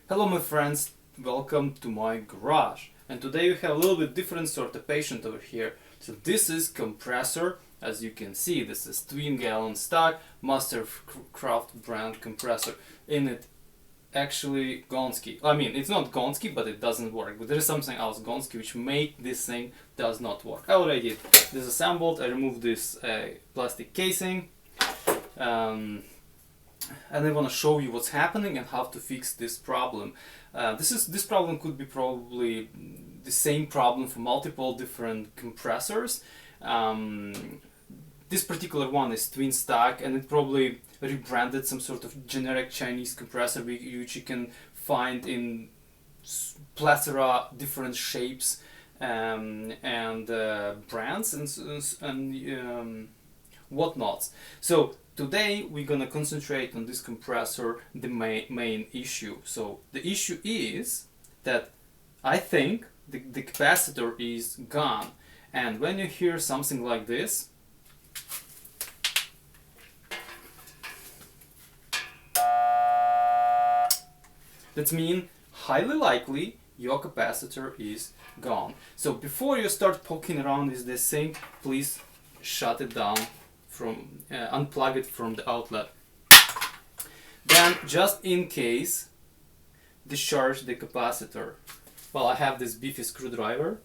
Hello my friends, welcome to my garage. And today we have a little bit different sort of patient over here. So this is Compressor. As you can see, this is twin gallon stock Mastercraft brand compressor. In it actually Gonski. I mean, it's not Gonski, but it doesn't work. But there is something else Gonski which make this thing does not work. I already did disassembled. I removed this plastic casing. And I want to show you what's happening and how to fix this problem. This problem could be probably the same problem for multiple different compressors. This particular one is twin stack, and it probably rebranded some sort of generic Chinese compressor which you can find in plethora different shapes and brands and whatnots. So today we're gonna concentrate on this compressor, the main issue. So the issue is that I think the capacitor is gone, and when you hear something like this, that means highly likely your capacitor is gone. So before you start poking around with this thing, please shut it down from unplug it from the outlet. Then, just in case, discharge the capacitor. Well, I have this beefy screwdriver.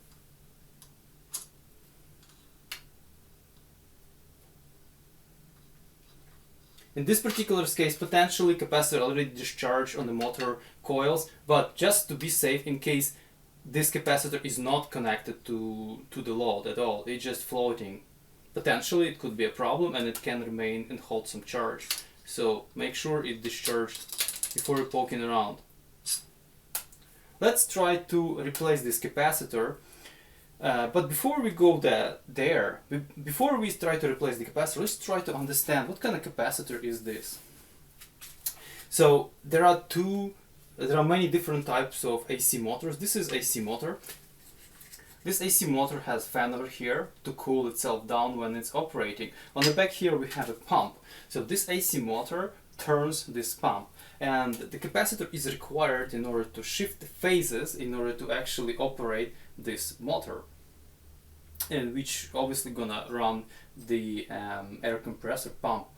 In this particular case, potentially capacitor already discharged on the motor coils, but just to be safe, in case this capacitor is not connected to the load at all, it's just floating. Potentially it could be a problem and it can remain and hold some charge. So make sure it discharged before you're poking around. Let's try to replace this capacitor. But before we go before we try to replace the capacitor, let's try to understand what kind of capacitor is this. So there are many different types of AC motors. This is AC motor. This AC motor has fan over here to cool itself down when it's operating. On the back here we have a pump. So this AC motor turns this pump, and the capacitor is required in order to shift the phases in order to actually operate this motor, and which obviously gonna run the air compressor pump.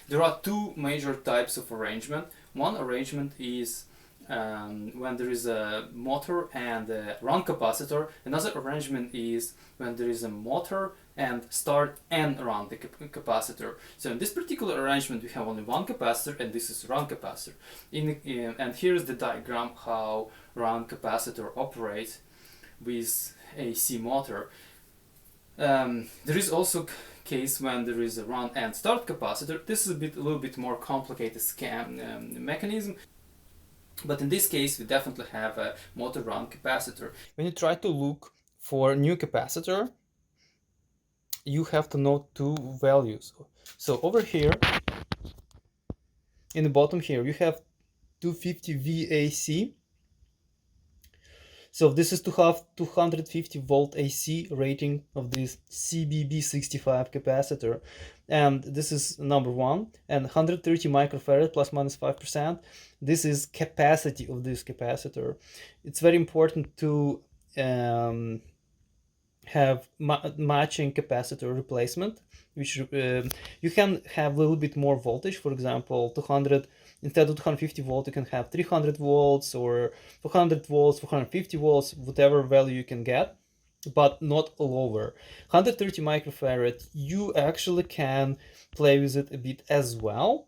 There are two major types of arrangement. One arrangement is when there is a motor and a run capacitor. Another arrangement is when there is a motor and start and run the capacitor. So in this particular arrangement we have only one capacitor, and this is run capacitor. And here is the diagram how run capacitor operates with AC motor. There is also case when there is a run and start capacitor. This is a little bit more complicated mechanism. But in this case, we definitely have a motor run capacitor. When you try to look for a new capacitor, you have to note two values. So over here, in the bottom here, you have 250 VAC. So this is to have 250 volt AC rating of this CBB65 capacitor, and this is number one. And 130 microfarad plus minus 5%. This is capacity of this capacitor. It's very important to have matching capacitor replacement, which you can have a little bit more voltage. For example, 200 instead of 250 volts, you can have 300 volts or 400 volts, 450 volts, whatever value you can get, but not lower. 130 microfarad, you actually can play with it a bit as well.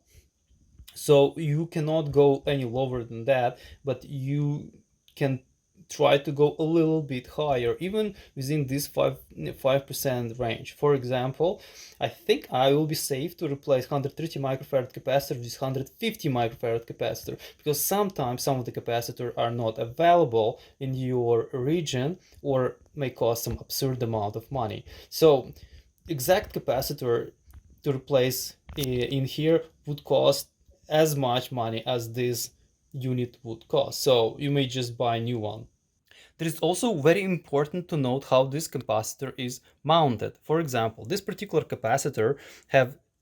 So you cannot go any lower than that, but you can try to go a little bit higher, even within this 5% range. For example, I think I will be safe to replace 130 microfarad capacitor with 150 microfarad capacitor, because sometimes some of the capacitors are not available in your region or may cost some absurd amount of money. So exact capacitor to replace in here would cost as much money as this unit would cost. So you may just buy a new one. It is also very important to note how this capacitor is mounted. For example, this particular capacitor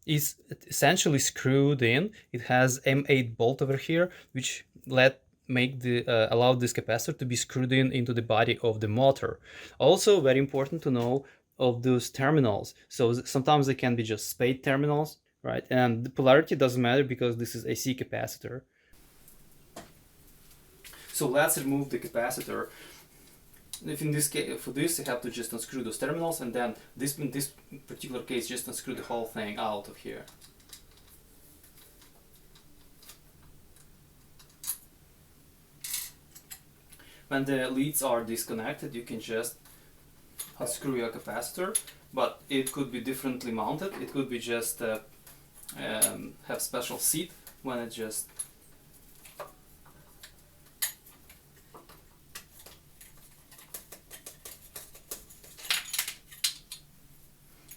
is essentially screwed in. It has M8 bolt over here, which let make the allow this capacitor to be screwed in into the body of the motor. Also, very important to know of those terminals. So sometimes they can be just spade terminals, right? And the polarity doesn't matter because this is AC capacitor. So let's remove the capacitor. If in this case, for this, you have to just unscrew those terminals, and then in this particular case, just unscrew the whole thing out of here. When the leads are disconnected, you can just unscrew your capacitor, but it could be differently mounted. It could be just have special seat when it just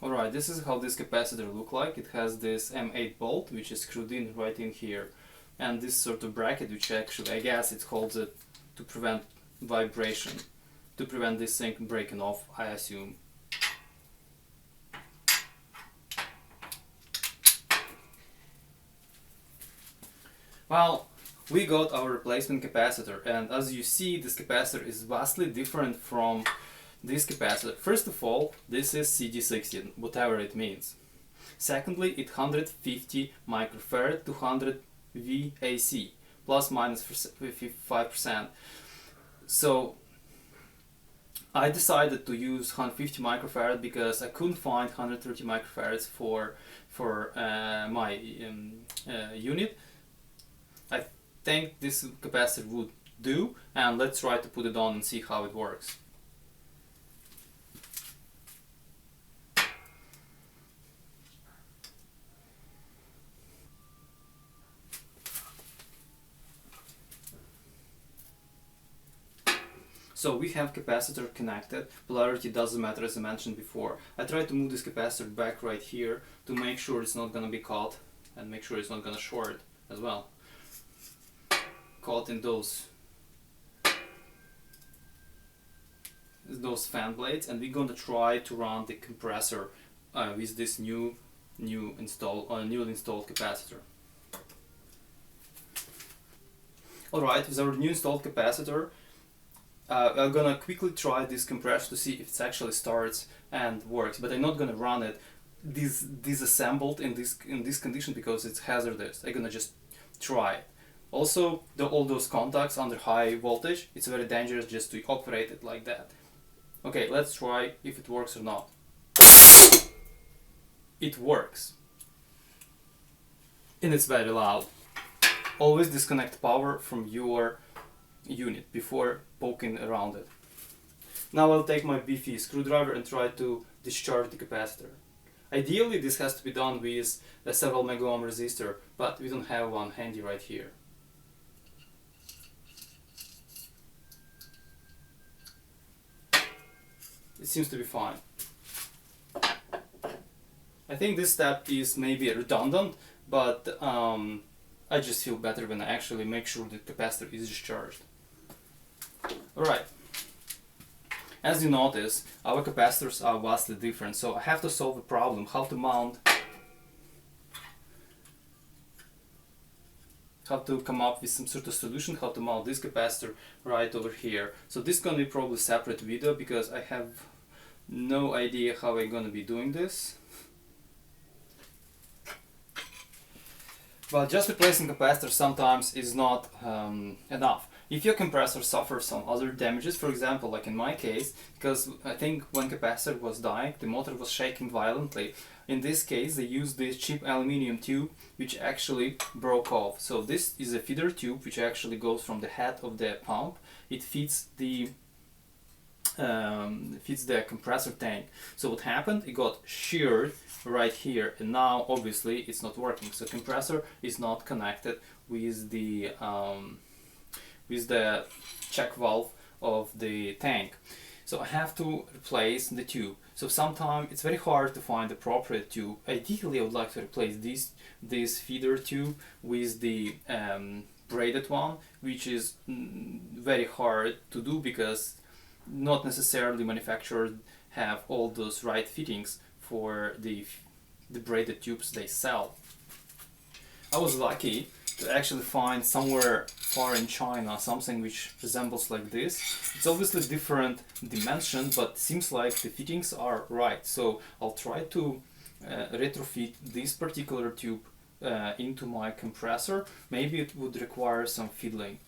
Alright, this is how this capacitor look like. It has this M8 bolt which is screwed in right in here, and this sort of bracket which actually, I guess it holds it to prevent vibration, to prevent this thing breaking off, I assume. Well, we got our replacement capacitor, and as you see, this capacitor is vastly different from this capacitor. First of all, this is CD16, whatever it means. Secondly, it's 150 microfarad, 200 VAC, plus minus 5%. So I decided to use 150 microfarad because I couldn't find 130 microfarads for my unit. I think this capacitor would do, and let's try to put it on and see how it works. So we have capacitor connected, polarity doesn't matter as I mentioned before. I tried to move this capacitor back right here to make sure it's not going to be caught and make sure it's not going to short as well. Caught in those fan blades, and we're going to try to run the compressor with this newly installed capacitor. Alright, with our new installed capacitor, I'm gonna quickly try this compressor to see if it actually starts and works, but I'm not gonna run it disassembled in this condition because it's hazardous. I'm gonna just try it. Also, all those contacts under high voltage, it's very dangerous just to operate it like that. Okay, let's try if it works or not. It works. And it's very loud. Always disconnect power from your unit before poking around it. Now I'll take my beefy screwdriver and try to discharge the capacitor. Ideally this has to be done with a several mega ohm resistor, but we don't have one handy right here. It seems to be fine. I think this step is maybe redundant, but I just feel better when I actually make sure the capacitor is discharged. Alright, as you notice, our capacitors are vastly different, so I have to solve a problem, how to come up with some sort of solution, how to mount this capacitor right over here. So this is going to be probably a separate video because I have no idea how I'm going to be doing this. But just replacing capacitor sometimes is not enough. If your compressor suffers some other damages, for example, like in my case, because I think when capacitor was dying, the motor was shaking violently. In this case, they used this cheap aluminium tube, which actually broke off. So this is a feeder tube, which actually goes from the head of the pump. It feeds the compressor tank. So what happened? It got sheared right here, and now obviously it's not working. So compressor is not connected with the check valve of the tank. So I have to replace the tube. So sometimes it's very hard to find the appropriate tube. Ideally I would like to replace this feeder tube with the braided one, which is very hard to do because not necessarily manufacturers have all those right fittings for the braided tubes they sell. I was lucky to actually find somewhere far in China something which resembles like this. It's obviously different dimension, but seems like the fittings are right. So I'll try to retrofit this particular tube into my compressor. Maybe it would require some fiddling.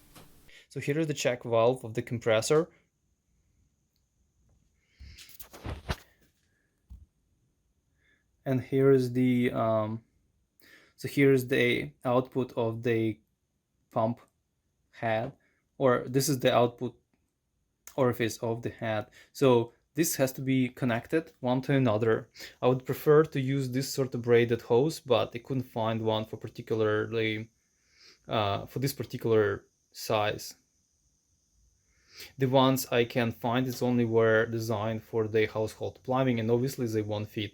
So here is the check valve of the compressor. And here is the so here's the output of the pump head, or this is the output orifice of the head. So this has to be connected one to another. I would prefer to use this sort of braided hose, but I couldn't find one for particularly for this particular size. The ones I can find is only were designed for the household plumbing, and obviously they won't fit.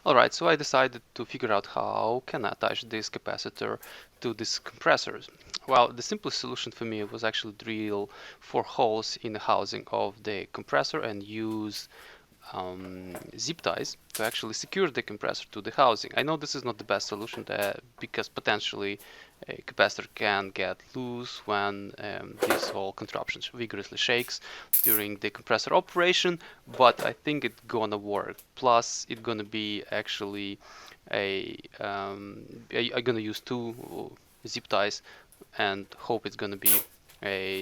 Alright, so I decided to figure out how can I attach this capacitor to this compressor. Well, the simplest solution for me was actually drill 4 holes in the housing of the compressor and use zip ties to actually secure the compressor to the housing. I know this is not the best solution because potentially a capacitor can get loose when this whole contraption vigorously shakes during the compressor operation, but I think it's gonna work. Plus, it's gonna be actually I'm gonna use 2 zip ties and hope it's gonna be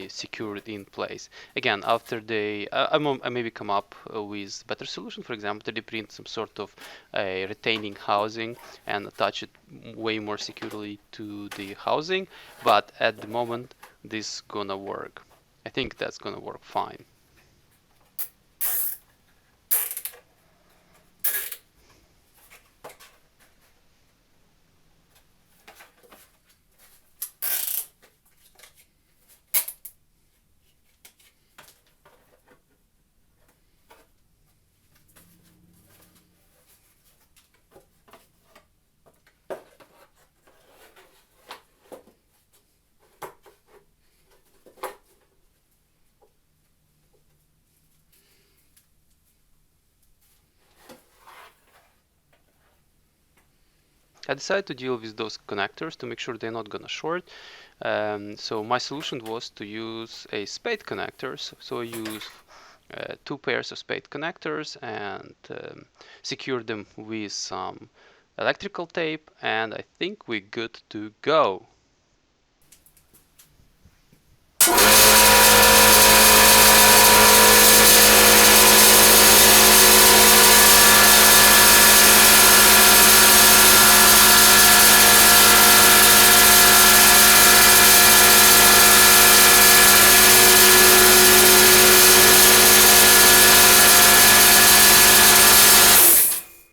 secured in place. Again, after I maybe come up with better solution. For example, 3D print some sort of a retaining housing and attach it way more securely to the housing. But at the moment, this gonna work. I think that's gonna work fine. I decided to deal with those connectors to make sure they're not gonna short. So my solution was to use a spade connectors. So I use 2 pairs of spade connectors and secure them with some electrical tape, and I think we're good to go.